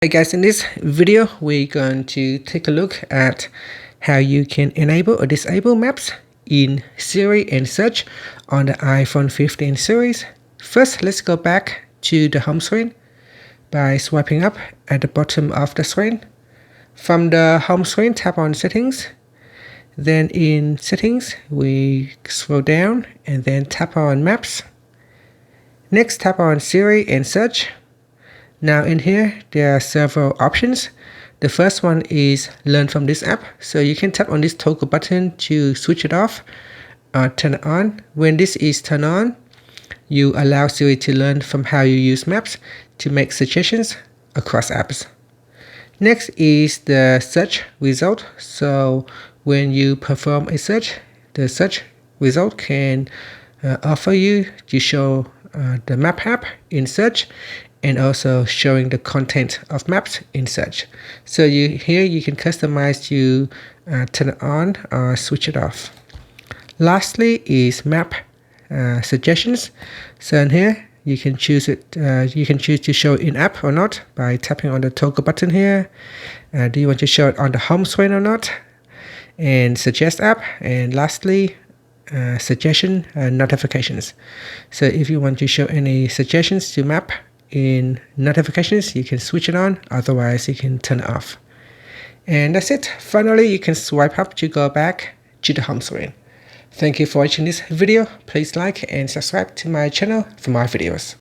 Hey guys, in this video we're going to take a look at how you can enable or disable maps in Siri and Search on the iPhone 15 series. First, let's go back to the home screen by swiping up at the bottom of the screen. From the home screen, tap on Settings. Then in Settings, we scroll down and then tap on Maps. Next, tap on Siri and Search. Now in here, there are several options. The first one is learn from this app. So you can tap on this toggle button to switch it off or turn it on. When this is turned on, you allow Siri to learn from how you use maps to make suggestions across apps. Next is the search result. So when you perform a search, the search result can offer you to show the map app in search and also showing the content of maps in search. So here you can customize to turn it on or switch it off. Lastly is map suggestions. So in here you can choose it. You can choose to show in app or not by tapping on the toggle button here. Do you want to show it on the home screen or not? And suggest app. And lastly, suggestion notifications. So if you want to show any suggestions to map in notifications, you can switch it on, otherwise you can turn it off. And that's it. Finally, you can swipe up to go back to the home screen. Thank you for watching this video. Please like and subscribe to my channel for more videos.